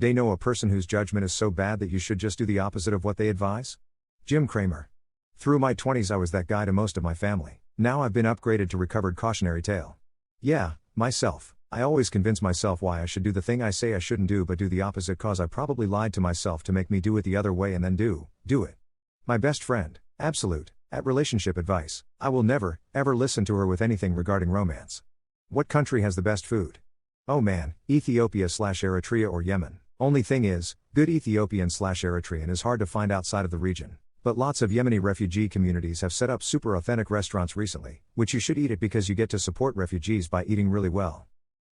They know a person whose judgment is so bad that you should just do the opposite of what they advise? Jim Cramer. Through my 20s I was that guy to most of my family. Now I've been upgraded to recovered cautionary tale. Yeah, myself. I always convince myself why I should do the thing I say I shouldn't do but do the opposite cause I probably lied to myself to make me do it the other way and then do it. My best friend, absolute, at relationship advice. I will never, ever listen to her with anything regarding romance. What country has the best food? Oh man, Ethiopia/Eritrea or Yemen. Only thing is, good Ethiopian/Eritrean is hard to find outside of the region. But lots of Yemeni refugee communities have set up super authentic restaurants recently, which you should eat it because you get to support refugees by eating really well.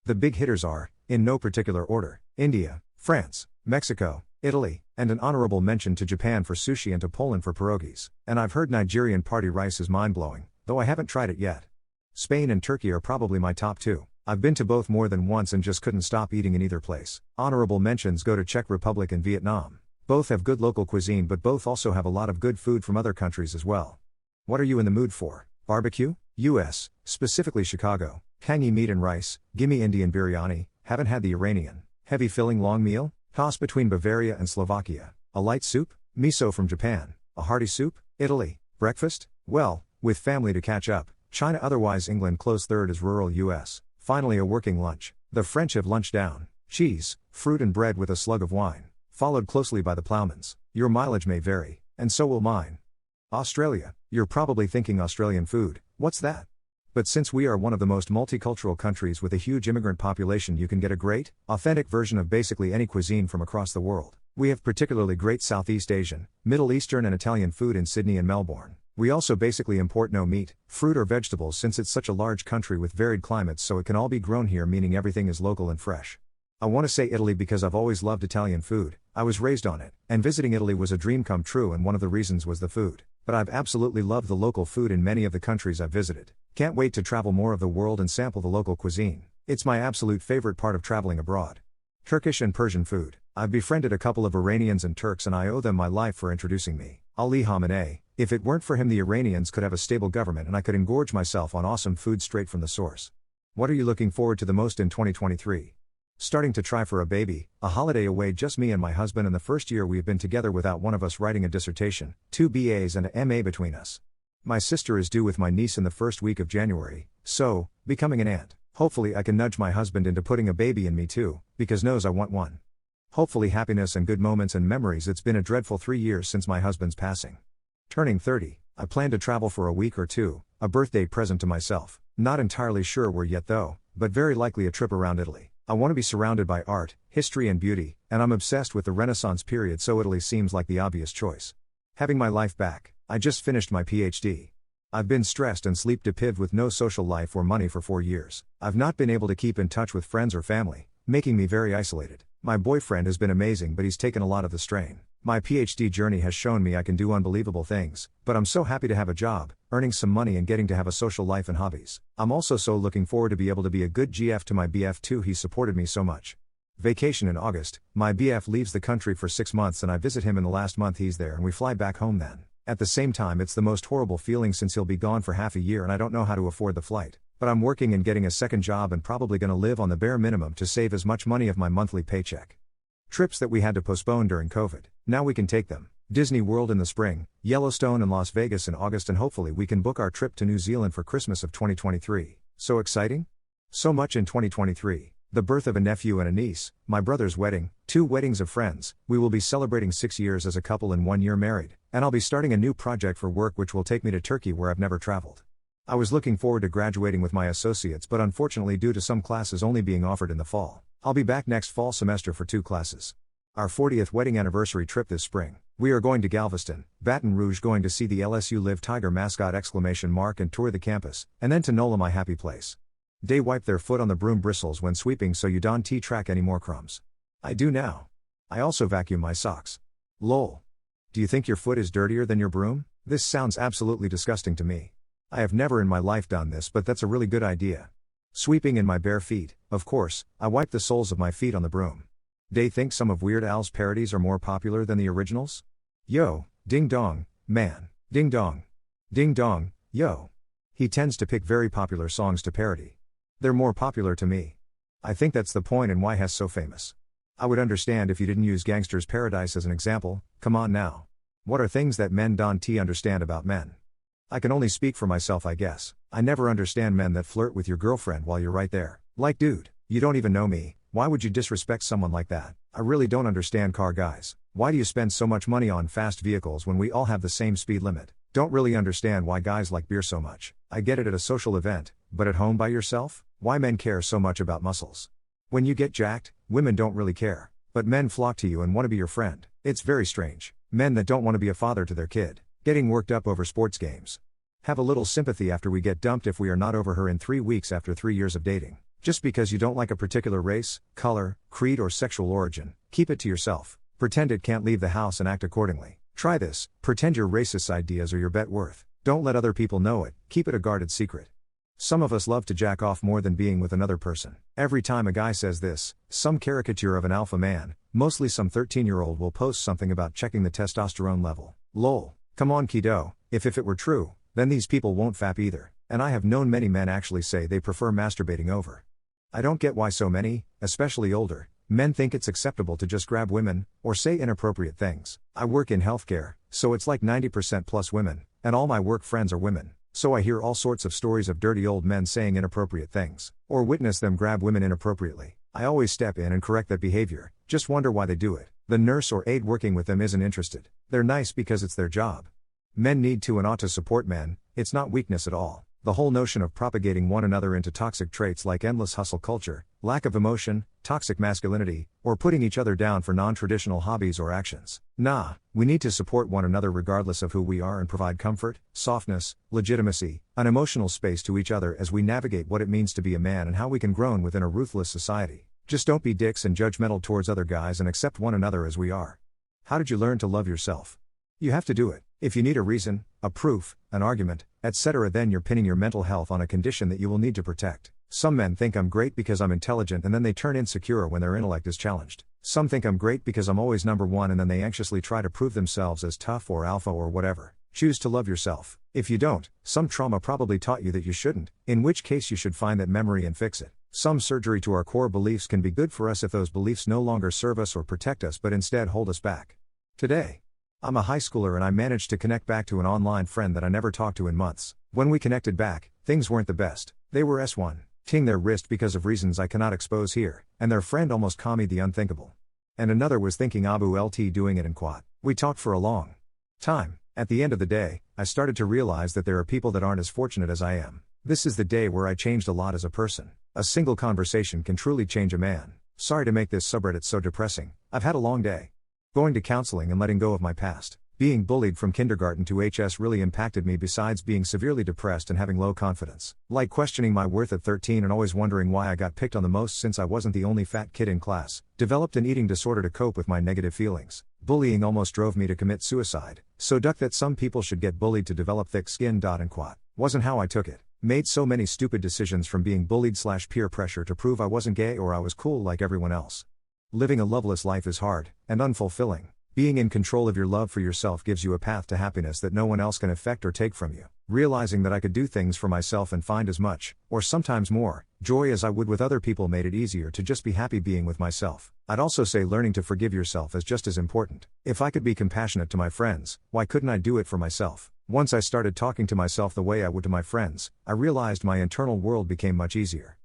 The big hitters are, in no particular order, India, France, Mexico, Italy, and an honorable mention to Japan for sushi and to Poland for pierogies. And I've heard Nigerian party rice is mind-blowing, though I haven't tried it yet. Spain and Turkey are probably my top two. I've been to both more than once and just couldn't stop eating in either place. Honorable mentions go to Czech Republic and Vietnam. Both have good local cuisine but both also have a lot of good food from other countries as well. What are you in the mood for? Barbecue? US, specifically Chicago. Tangy meat and rice, gimme Indian biryani, haven't had the Iranian. Heavy filling long meal? Toss between Bavaria and Slovakia. A light soup? Miso from Japan. A hearty soup? Italy. Breakfast? Well, with family to catch up. China otherwise England close third is rural US. Finally a working lunch. The French have lunch down. Cheese, fruit and bread with a slug of wine. Followed closely by the ploughamans. Your mileage may vary, and so will mine. Australia. You're probably thinking Australian food, what's that? But since we are one of the most multicultural countries with a huge immigrant population you can get a great, authentic version of basically any cuisine from across the world. We have particularly great Southeast Asian, Middle Eastern and Italian food in Sydney and Melbourne. We also basically import no meat, fruit or vegetables since it's such a large country with varied climates so it can all be grown here meaning everything is local and fresh. I want to say Italy because I've always loved Italian food, I was raised on it, and visiting Italy was a dream come true and one of the reasons was the food. But I've absolutely loved the local food in many of the countries I've visited. Can't wait to travel more of the world and sample the local cuisine. It's my absolute favorite part of traveling abroad. Turkish and Persian food. I've befriended a couple of Iranians and Turks and I owe them my life for introducing me. Ali Khamenei. If it weren't for him the Iranians could have a stable government and I could engorge myself on awesome food straight from the source. What are you looking forward to the most in 2023? Starting to try for a baby, a holiday away just me and my husband and the first year we've been together without one of us writing a dissertation, 2 BAs and a MA between us. My sister is due with my niece in the first week of January, so, becoming an aunt. Hopefully I can nudge my husband into putting a baby in me too, because knows I want one. Hopefully happiness and good moments and memories. It's been a dreadful 3 years since my husband's passing. Turning 30, I plan to travel for a week or two, a birthday present to myself. Not entirely sure where yet though, but very likely a trip around Italy. I want to be surrounded by art, history and beauty, and I'm obsessed with the Renaissance period so Italy seems like the obvious choice. Having my life back, I just finished my PhD. I've been stressed and sleep deprived with no social life or money for 4 years. I've not been able to keep in touch with friends or family, making me very isolated. My boyfriend has been amazing but he's taken a lot of the strain. My PhD journey has shown me I can do unbelievable things, but I'm so happy to have a job, earning some money and getting to have a social life and hobbies. I'm also so looking forward to be able to be a good GF to my BF too. He supported me so much. Vacation in August, my BF leaves the country for 6 months and I visit him in the last month he's there and we fly back home then. At the same time it's the most horrible feeling since he'll be gone for half a year and I don't know how to afford the flight. But I'm working and getting a second job and probably gonna live on the bare minimum to save as much money of my monthly paycheck. Trips that we had to postpone during COVID, now we can take them. Disney World in the spring, Yellowstone and Las Vegas in August and hopefully we can book our trip to New Zealand for Christmas of 2023. So exciting? So much in 2023. The birth of a nephew and a niece, my brother's wedding, 2 weddings of friends, we will be celebrating 6 years as a couple and 1 year married, and I'll be starting a new project for work which will take me to Turkey where I've never traveled. I was looking forward to graduating with my associates but unfortunately due to some classes only being offered in the fall. I'll be back next fall semester for 2 classes. Our 40th wedding anniversary trip this spring. We are going to Galveston, Baton Rouge going to see the LSU Live Tiger mascot ! And tour the campus, and then to NOLA my happy place. They wipe their foot on the broom bristles when sweeping so you don't track any more crumbs. I do now. I also vacuum my socks. Lol. Do you think your foot is dirtier than your broom? This sounds absolutely disgusting to me. I have never in my life done this but that's a really good idea. Sweeping in my bare feet, of course, I wipe the soles of my feet on the broom. They think some of Weird Al's parodies are more popular than the originals? Yo, ding dong, man, ding dong. Ding dong, yo. He tends to pick very popular songs to parody. They're more popular to me. I think that's the point and why he's so famous. I would understand if you didn't use Gangster's Paradise as an example. Come on now. What are things that men don't understand about men? I can only speak for myself, I guess. I never understand men that flirt with your girlfriend while you're right there. Like, dude, you don't even know me, why would you disrespect someone like that? I really don't understand car guys. Why do you spend so much money on fast vehicles when we all have the same speed limit? Don't really understand why guys like beer so much. I get it at a social event, but at home by yourself? Why men care so much about muscles? When you get jacked, women don't really care. But men flock to you and want to be your friend. It's very strange. Men that don't want to be a father to their kid. Getting worked up over sports games. Have a little sympathy after we get dumped if we are not over her in 3 weeks after 3 years of dating. Just because you don't like a particular race, color, creed or sexual origin, keep it to yourself. Pretend it can't leave the house and act accordingly. Try this, pretend your racist ideas are your bet worth. Don't let other people know it, keep it a guarded secret. Some of us love to jack off more than being with another person. Every time a guy says this, some caricature of an alpha man, mostly some 13-year-old will post something about checking the testosterone level. Lol. Come on kiddo, if it were true, then these people won't fap either, and I have known many men actually say they prefer masturbating over. I don't get why so many, especially older, men think it's acceptable to just grab women, or say inappropriate things. I work in healthcare, so it's like 90% plus women, and all my work friends are women. So I hear all sorts of stories of dirty old men saying inappropriate things, or witness them grab women inappropriately. I always step in and correct that behavior, just wonder why they do it. The nurse or aide working with them isn't interested. They're nice because it's their job. Men need to and ought to support men, it's not weakness at all. The whole notion of propagating one another into toxic traits like endless hustle culture, lack of emotion, toxic masculinity, or putting each other down for non-traditional hobbies or actions. Nah, we need to support one another regardless of who we are and provide comfort, softness, legitimacy, an emotional space to each other as we navigate what it means to be a man and how we can grow within a ruthless society. Just don't be dicks and judgmental towards other guys and accept one another as we are. How did you learn to love yourself? You have to do it. If you need a reason, a proof, an argument, etc., then you're pinning your mental health on a condition that you will need to protect. Some men think I'm great because I'm intelligent and then they turn insecure when their intellect is challenged. Some think I'm great because I'm always number one and then they anxiously try to prove themselves as tough or alpha or whatever. Choose to love yourself. If you don't, some trauma probably taught you that you shouldn't, in which case you should find that memory and fix it. Some surgery to our core beliefs can be good for us if those beliefs no longer serve us or protect us but instead hold us back. Today, I'm a high schooler and I managed to connect back to an online friend that I never talked to in months. When we connected back, things weren't the best. They were S1-ing their wrist because of reasons I cannot expose here, and their friend almost commied the unthinkable. And another was thinking Abu LT doing it in quad. We talked for a long time. At the end of the day, I started to realize that there are people that aren't as fortunate as I am. This is the day where I changed a lot as a person. A single conversation can truly change a man. Sorry to make this subreddit so depressing. I've had a long day. Going to counseling and letting go of my past. Being bullied from kindergarten to HS really impacted me besides being severely depressed and having low confidence. Like questioning my worth at 13 and always wondering why I got picked on the most since I wasn't the only fat kid in class. Developed an eating disorder to cope with my negative feelings. Bullying almost drove me to commit suicide. So duck that some people should get bullied to develop thick skin. And quat. Wasn't how I took it. Made so many stupid decisions from being bullied/peer pressure to prove I wasn't gay or I was cool like everyone else. Living a loveless life is hard and unfulfilling. Being in control of your love for yourself gives you a path to happiness that no one else can affect or take from you. Realizing that I could do things for myself and find as much, or sometimes more, joy as I would with other people made it easier to just be happy being with myself. I'd also say learning to forgive yourself is just as important. If I could be compassionate to my friends, why couldn't I do it for myself? Once I started talking to myself the way I would to my friends, I realized my internal world became much easier.